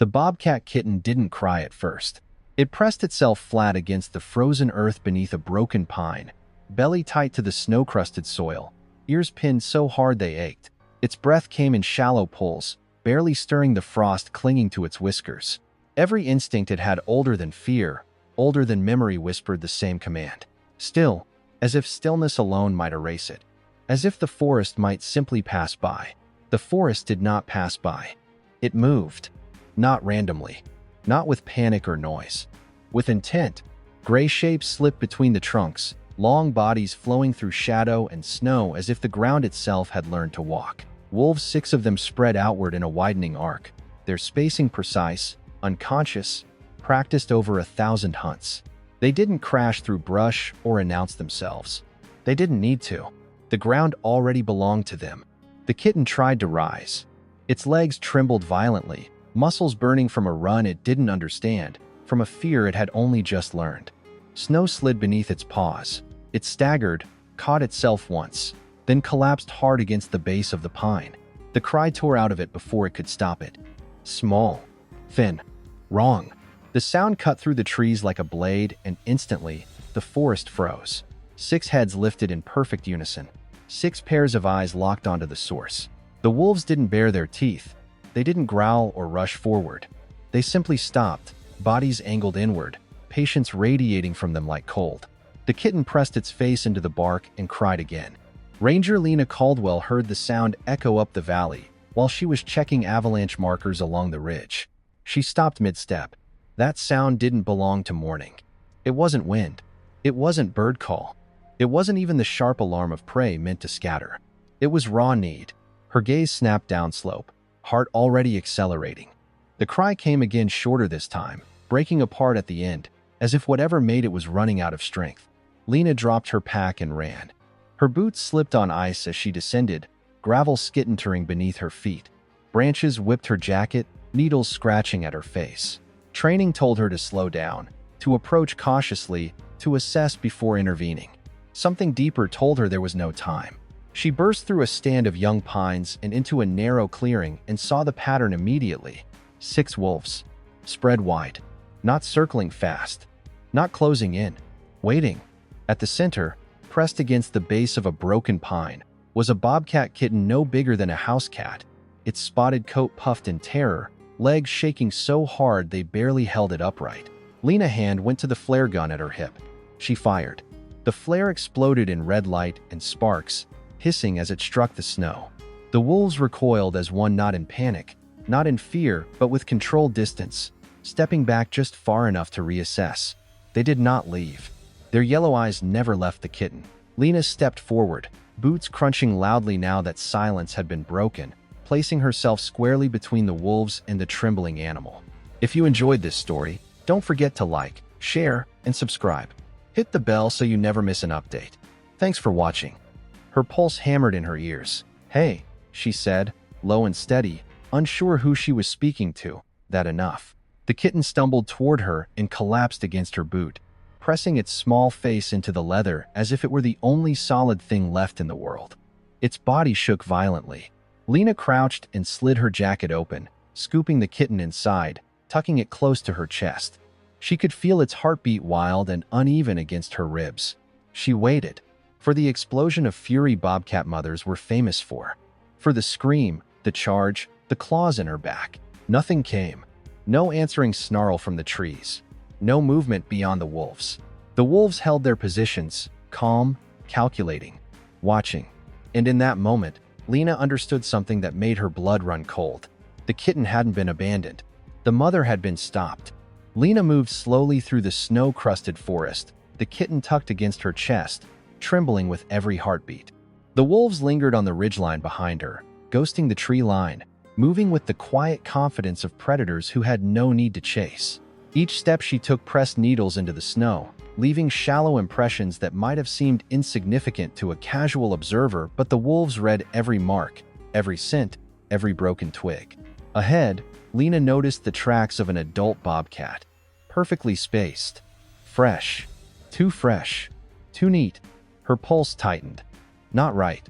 The bobcat kitten didn't cry at first. It pressed itself flat against the frozen earth beneath a broken pine, belly tight to the snow-crusted soil, ears pinned so hard they ached. Its breath came in shallow pulls, barely stirring the frost clinging to its whiskers. Every instinct it had older than fear, older than memory whispered the same command. Still, as if stillness alone might erase it. As if the forest might simply pass by. The forest did not pass by. It moved. Not randomly. Not with panic or noise. With intent. Gray shapes slipped between the trunks, long bodies flowing through shadow and snow as if the ground itself had learned to walk. Wolves, 6 of them spread outward in a widening arc, their spacing precise, unconscious, practiced over 1,000 hunts. They didn't crash through brush or announce themselves. They didn't need to. The ground already belonged to them. The kitten tried to rise. Its legs trembled violently, muscles burning from a run it didn't understand, from a fear it had only just learned. Snow slid beneath its paws. It staggered, caught itself once, then collapsed hard against the base of the pine. The cry tore out of it before it could stop it. Small. Thin. Wrong. The sound cut through the trees like a blade, and instantly, the forest froze. 6 heads lifted in perfect unison. 6 pairs of eyes locked onto the source. The wolves didn't bare their teeth. They didn't growl or rush forward. They simply stopped, bodies angled inward, patience radiating from them like cold. The kitten pressed its face into the bark and cried again. Ranger Lena Caldwell heard the sound echo up the valley while she was checking avalanche markers along the ridge. She stopped mid-step. That sound didn't belong to morning. It wasn't wind. It wasn't bird call. It wasn't even the sharp alarm of prey meant to scatter. It was raw need. Her gaze snapped downslope, heart already accelerating. The cry came again, shorter this time, breaking apart at the end, as if whatever made it was running out of strength. Lena dropped her pack and ran. Her boots slipped on ice as she descended, gravel skittering beneath her feet. Branches whipped her jacket, needles scratching at her face. Training told her to slow down, to approach cautiously, to assess before intervening. Something deeper told her there was no time. She burst through a stand of young pines and into a narrow clearing and saw the pattern immediately. 6 wolves. Spread wide. Not circling fast. Not closing in. Waiting. At the center, pressed against the base of a broken pine, was a bobcat kitten no bigger than a house cat. Its spotted coat puffed in terror, legs shaking so hard they barely held it upright. Lena's hand went to the flare gun at her hip. She fired. The flare exploded in red light and sparks, hissing as it struck the snow. The wolves recoiled as one not in panic, not in fear, but with controlled distance, stepping back just far enough to reassess. They did not leave. Their yellow eyes never left the kitten. Lena stepped forward, boots crunching loudly now that silence had been broken, placing herself squarely between the wolves and the trembling animal. If you enjoyed this story, don't forget to like, share, and subscribe. Hit the bell so you never miss an update. Thanks for watching. Her pulse hammered in her ears. Hey, she said, low and steady, unsure who she was speaking to. That enough. The kitten stumbled toward her and collapsed against her boot, pressing its small face into the leather as if it were the only solid thing left in the world. Its body shook violently. Lena crouched and slid her jacket open, scooping the kitten inside, tucking it close to her chest. She could feel its heartbeat wild and uneven against her ribs. She waited. For the explosion of fury bobcat mothers were famous for. For the scream, the charge, the claws in her back. Nothing came. No answering snarl from the trees. No movement beyond the wolves. The wolves held their positions, calm, calculating, watching. And in that moment, Lena understood something that made her blood run cold. The kitten hadn't been abandoned. The mother had been stopped. Lena moved slowly through the snow-crusted forest, the kitten tucked against her chest, trembling with every heartbeat. The wolves lingered on the ridgeline behind her, ghosting the tree line, moving with the quiet confidence of predators who had no need to chase. Each step she took pressed needles into the snow, leaving shallow impressions that might have seemed insignificant to a casual observer, but the wolves read every mark, every scent, every broken twig. Ahead, Lena noticed the tracks of an adult bobcat, perfectly spaced. Fresh. Too fresh. Too neat. Her pulse tightened. Not right.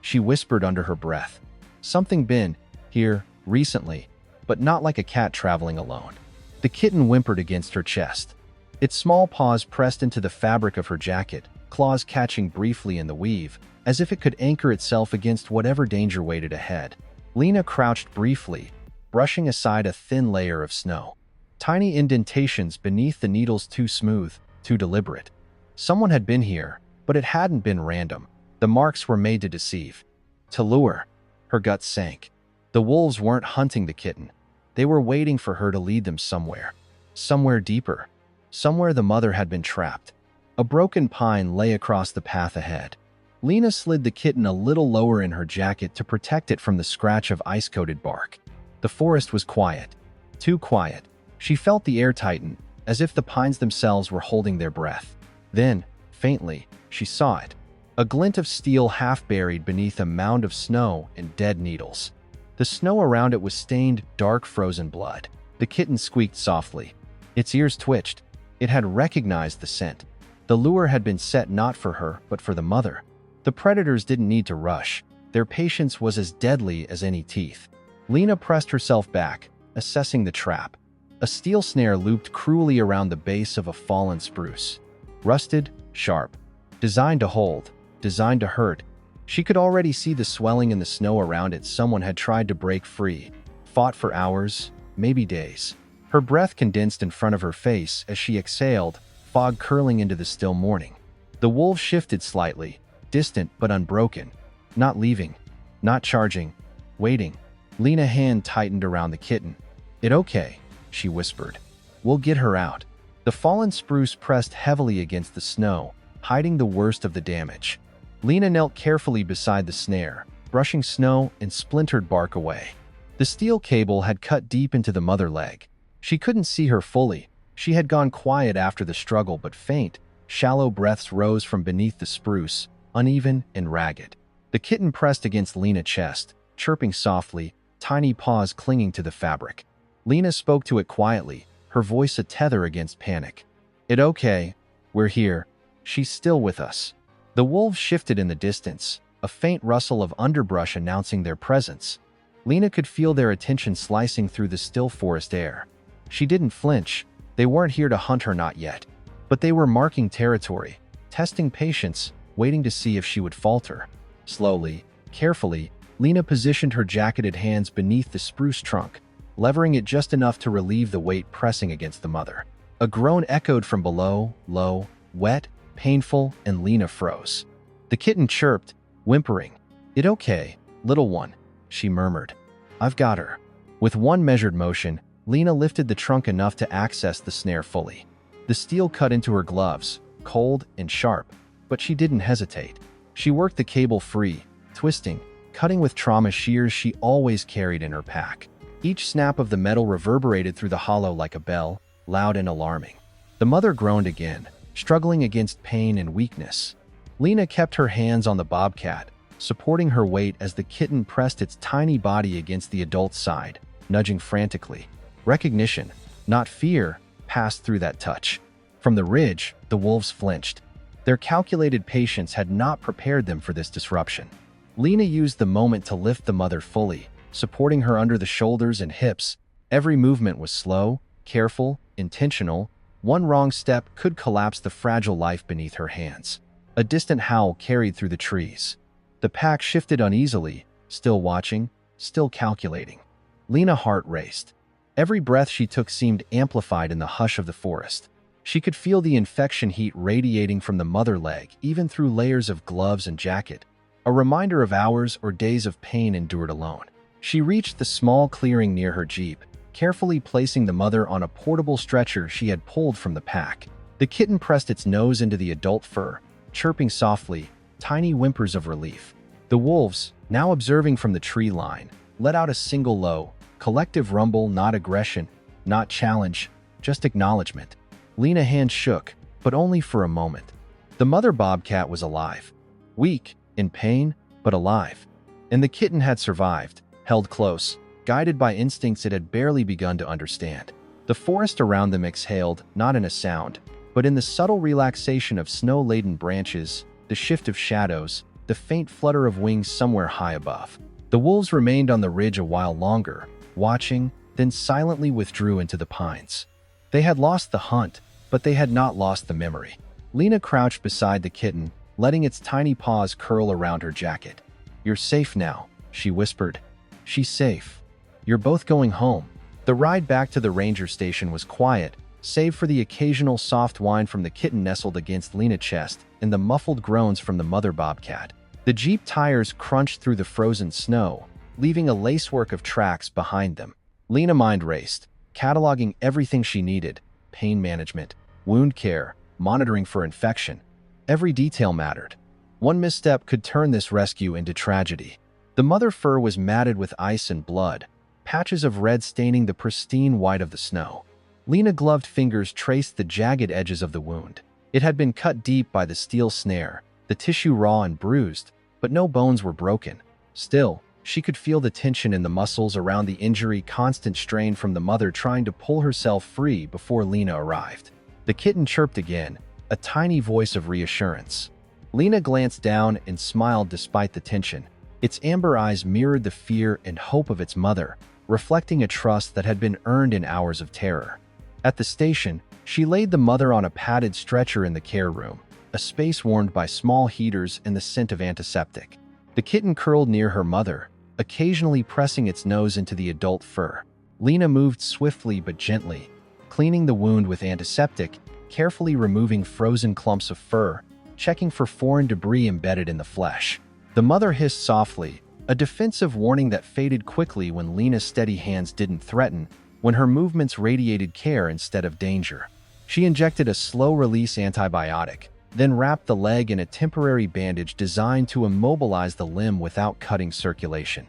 She whispered under her breath. Something been here recently. but not like a cat traveling alone. The kitten whimpered against her chest. Its small paws pressed into the fabric of her jacket, claws catching briefly in the weave, as if it could anchor itself against whatever danger waited ahead. Lena crouched briefly, brushing aside a thin layer of snow. Tiny indentations beneath the needles, too smooth, too deliberate. Someone had been here, but it hadn't been random. The marks were made to deceive, to lure. Her guts sank. The wolves weren't hunting the kitten. They were waiting for her to lead them somewhere. Somewhere deeper. Somewhere the mother had been trapped. A broken pine lay across the path ahead. Lena slid the kitten a little lower in her jacket to protect it from the scratch of ice-coated bark. The forest was quiet. Too quiet. She felt the air tighten, as if the pines themselves were holding their breath. Then, faintly, she saw it. A glint of steel half buried beneath a mound of snow and dead needles. The snow around it was stained, dark frozen blood. The kitten squeaked softly. Its ears twitched. It had recognized the scent. The lure had been set not for her, but for the mother. The predators didn't need to rush. Their patience was as deadly as any teeth. Lena pressed herself back, assessing the trap. A steel snare looped cruelly around the base of a fallen spruce. Rusted, sharp. Designed to hold, designed to hurt. She could already see the swelling in the snow around it. Someone had tried to break free, fought for hours, maybe days. Her breath condensed in front of her face as she exhaled, fog curling into the still morning. The wolves shifted slightly, distant but unbroken. Not leaving, not charging, waiting. Lena's hand tightened around the kitten. "It okay," she whispered. "We'll get her out." The fallen spruce pressed heavily against the snow, hiding the worst of the damage. Lena knelt carefully beside the snare, brushing snow and splintered bark away. The steel cable had cut deep into the mother leg. She couldn't see her fully. She had gone quiet after the struggle, but faint, shallow breaths rose from beneath the spruce, uneven and ragged. The kitten pressed against Lena's chest, chirping softly, tiny paws clinging to the fabric. Lena spoke to it quietly, her voice a tether against panic. "It okay. We're here. She's still with us." The wolves shifted in the distance, a faint rustle of underbrush announcing their presence. Lena could feel their attention slicing through the still forest air. She didn't flinch. They weren't here to hunt her, not yet. But they were marking territory, testing patience, waiting to see if she would falter. Slowly, carefully, Lena positioned her jacketed hands beneath the spruce trunk, levering it just enough to relieve the weight pressing against the mother. A groan echoed from below, low, wet, painful, and Lena froze. The kitten chirped, whimpering. "It okay, little one," she murmured. "I've got her." With one measured motion, Lena lifted the trunk enough to access the snare fully. The steel cut into her gloves, cold and sharp, but she didn't hesitate. She worked the cable free, twisting, cutting with trauma shears she always carried in her pack. Each snap of the metal reverberated through the hollow like a bell, loud and alarming. The mother groaned again, struggling against pain and weakness. Lena kept her hands on the bobcat, supporting her weight as the kitten pressed its tiny body against the adult's side, nudging frantically. Recognition, not fear, passed through that touch. From the ridge, the wolves flinched. Their calculated patience had not prepared them for this disruption. Lena used the moment to lift the mother fully, supporting her under the shoulders and hips. Every movement was slow, careful, intentional. One wrong step could collapse the fragile life beneath her hands. A distant howl carried through the trees. The pack shifted uneasily, still watching, still calculating. Lena's heart raced. Every breath she took seemed amplified in the hush of the forest. She could feel the infection heat radiating from the mother leg, even through layers of gloves and jacket, a reminder of hours or days of pain endured alone. She reached the small clearing near her jeep, carefully placing the mother on a portable stretcher she had pulled from the pack. The kitten pressed its nose into the adult fur, chirping softly, tiny whimpers of relief. The wolves, now observing from the tree line, let out a single low, collective rumble, not aggression, not challenge, just acknowledgement. Lena's hand shook, but only for a moment. The mother bobcat was alive. Weak, in pain, but alive. And the kitten had survived, held close, guided by instincts it had barely begun to understand. The forest around them exhaled, not in a sound, but in the subtle relaxation of snow-laden branches, the shift of shadows, the faint flutter of wings somewhere high above. The wolves remained on the ridge a while longer, watching, then silently withdrew into the pines. They had lost the hunt, but they had not lost the memory. Lena crouched beside the kitten, letting its tiny paws curl around her jacket. "You're safe now," she whispered. "She's safe. You're both going home." The ride back to the ranger station was quiet, save for the occasional soft whine from the kitten nestled against Lena's chest and the muffled groans from the mother bobcat. The Jeep tires crunched through the frozen snow, leaving a lacework of tracks behind them. Lena's mind raced, cataloging everything she needed: pain management, wound care, monitoring for infection. Every detail mattered. One misstep could turn this rescue into tragedy. The mother fur was matted with ice and blood, patches of red staining the pristine white of the snow. Lena's gloved fingers traced the jagged edges of the wound. It had been cut deep by the steel snare, the tissue raw and bruised, but no bones were broken. Still, she could feel the tension in the muscles around the injury, constant strain from the mother trying to pull herself free before Lena arrived. The kitten chirped again, a tiny voice of reassurance. Lena glanced down and smiled despite the tension. Its amber eyes mirrored the fear and hope of its mother, reflecting a trust that had been earned in hours of terror. At the station, she laid the mother on a padded stretcher in the care room, a space warmed by small heaters and the scent of antiseptic. The kitten curled near her mother, occasionally pressing its nose into the adult fur. Lena moved swiftly but gently, cleaning the wound with antiseptic, carefully removing frozen clumps of fur, checking for foreign debris embedded in the flesh. The mother hissed softly, a defensive warning that faded quickly when Lena's steady hands didn't threaten, when her movements radiated care instead of danger. She injected a slow-release antibiotic, then wrapped the leg in a temporary bandage designed to immobilize the limb without cutting circulation.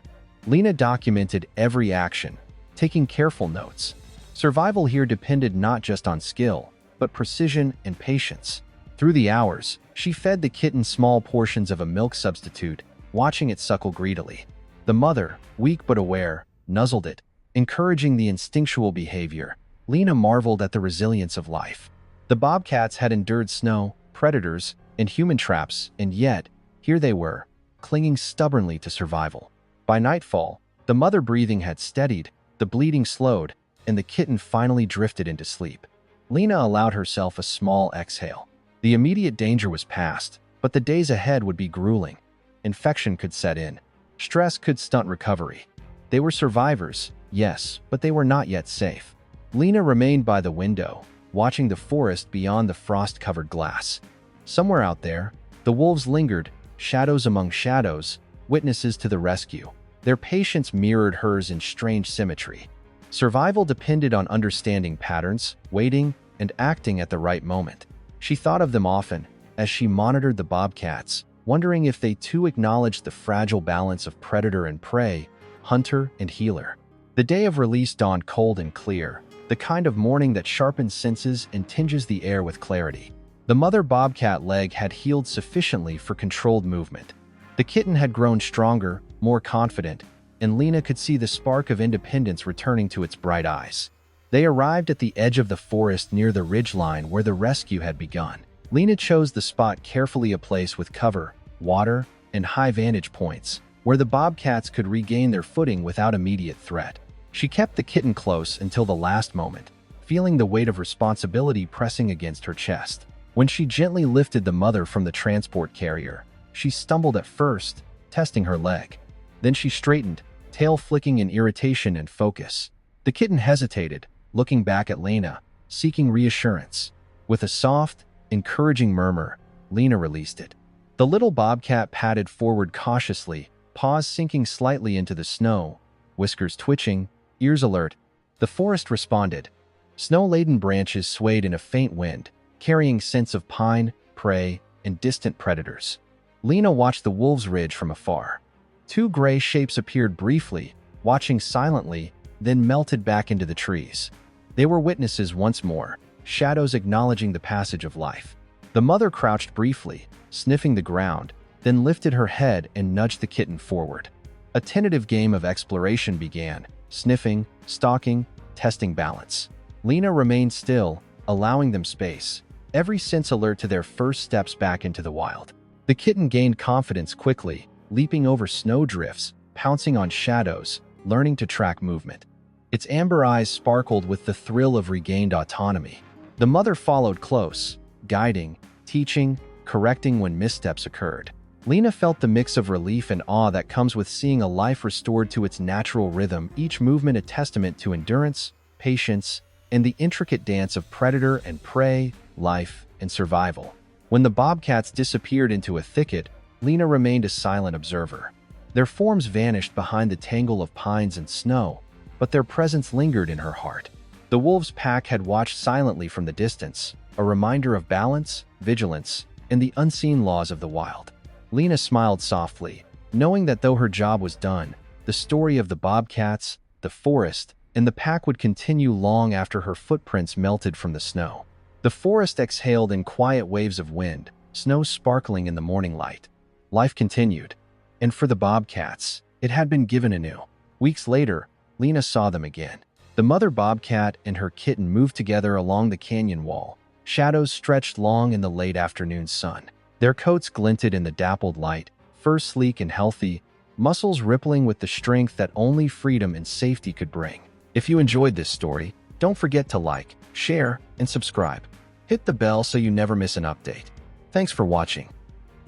Lena documented every action, taking careful notes. Survival here depended not just on skill, but precision and patience. Through the hours, she fed the kitten small portions of a milk substitute, watching it suckle greedily. The mother, weak but aware, nuzzled it, encouraging the instinctual behavior. Lena marveled at the resilience of life. The bobcats had endured snow, predators, and human traps, and yet, here they were, clinging stubbornly to survival. By nightfall, the mother breathing had steadied, the bleeding slowed, and the kitten finally drifted into sleep. Lena allowed herself a small exhale. The immediate danger was past, but the days ahead would be grueling. Infection could set in. Stress could stunt recovery. They were survivors, yes, but they were not yet safe. Lena remained by the window, watching the forest beyond the frost-covered glass. Somewhere out there, the wolves lingered, shadows among shadows, witnesses to the rescue. Their patience mirrored hers in strange symmetry. Survival depended on understanding patterns, waiting, and acting at the right moment. She thought of them often, as she monitored the bobcats, wondering if they too acknowledged the fragile balance of predator and prey, hunter and healer. The day of release dawned cold and clear, the kind of morning that sharpens senses and tinges the air with clarity. The mother bobcat leg had healed sufficiently for controlled movement. The kitten had grown stronger, more confident, and Lena could see the spark of independence returning to its bright eyes. They arrived at the edge of the forest near the ridgeline where the rescue had begun. Lena chose the spot carefully, a place with cover, water, and high vantage points, where the bobcats could regain their footing without immediate threat. She kept the kitten close until the last moment, feeling the weight of responsibility pressing against her chest. When she gently lifted the mother from the transport carrier, she stumbled at first, testing her leg. Then she straightened, tail flicking in irritation and focus. The kitten hesitated, looking back at Lena, seeking reassurance. With a soft, encouraging murmur, Lena released it. The little bobcat padded forward cautiously, paws sinking slightly into the snow, whiskers twitching, ears alert. The forest responded. Snow-laden branches swayed in a faint wind, carrying scents of pine, prey, and distant predators. Lena watched the wolves' ridge from afar. Two gray shapes appeared briefly, watching silently, then melted back into the trees. They were witnesses once more, shadows acknowledging the passage of life. The mother crouched briefly, sniffing the ground, then lifted her head and nudged the kitten forward. A tentative game of exploration began, sniffing, stalking, testing balance. Lena remained still, allowing them space, every sense alert to their first steps back into the wild. The kitten gained confidence quickly, leaping over snowdrifts, pouncing on shadows, learning to track movement. Its amber eyes sparkled with the thrill of regained autonomy. The mother followed close, guiding, teaching, correcting when missteps occurred. Lena felt the mix of relief and awe that comes with seeing a life restored to its natural rhythm, each movement a testament to endurance, patience, and the intricate dance of predator and prey, life, and survival. When the bobcats disappeared into a thicket, Lena remained a silent observer. Their forms vanished behind the tangle of pines and snow, but their presence lingered in her heart. The wolves' pack had watched silently from the distance, a reminder of balance, vigilance, and the unseen laws of the wild. Lena smiled softly, knowing that though her job was done, the story of the bobcats, the forest, and the pack would continue long after her footprints melted from the snow. The forest exhaled in quiet waves of wind, snow sparkling in the morning light. Life continued, and for the bobcats, it had been given anew. Weeks later, Lena saw them again. The mother bobcat and her kitten moved together along the canyon wall. Shadows stretched long in the late afternoon sun. Their coats glinted in the dappled light, fur sleek and healthy, muscles rippling with the strength that only freedom and safety could bring. If you enjoyed this story, don't forget to like, share, and subscribe. Hit the bell so you never miss an update. Thanks for watching.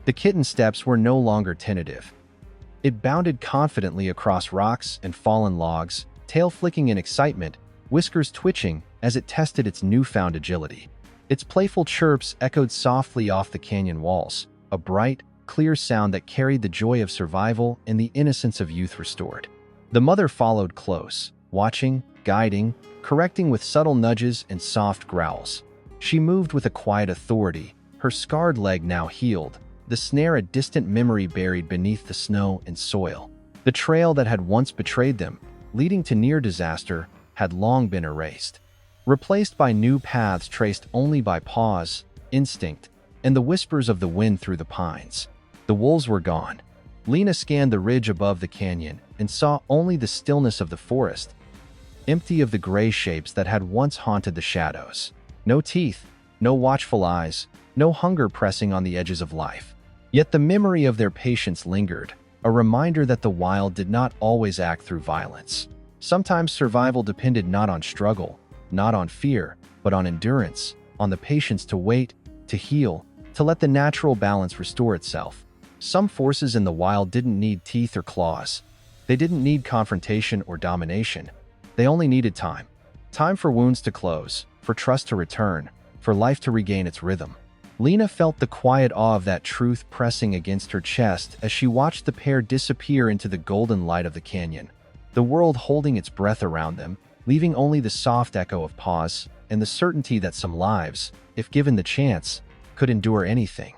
The kitten's steps were no longer tentative. It bounded confidently across rocks and fallen logs, tail flicking in excitement, whiskers twitching as it tested its newfound agility. Its playful chirps echoed softly off the canyon walls, a bright, clear sound that carried the joy of survival and the innocence of youth restored. The mother followed close, watching, guiding, correcting with subtle nudges and soft growls. She moved with a quiet authority, her scarred leg now healed, the snare a distant memory buried beneath the snow and soil. The trail that had once betrayed them, leading to near disaster, had long been erased, replaced by new paths traced only by pause, instinct, and the whispers of the wind through the pines. The wolves were gone. Lena scanned the ridge above the canyon and saw only the stillness of the forest, empty of the gray shapes that had once haunted the shadows. No teeth, no watchful eyes, no hunger pressing on the edges of life. Yet the memory of their patience lingered, a reminder that the wild did not always act through violence. Sometimes survival depended not on struggle, not on fear, but on endurance, on the patience to wait, to heal, to let the natural balance restore itself. Some forces in the wild didn't need teeth or claws. They didn't need confrontation or domination. They only needed time. Time for wounds to close, for trust to return, for life to regain its rhythm. Lena felt the quiet awe of that truth pressing against her chest as she watched the pair disappear into the golden light of the canyon, the world holding its breath around them, leaving only the soft echo of pause and the certainty that some lives, if given the chance, could endure anything.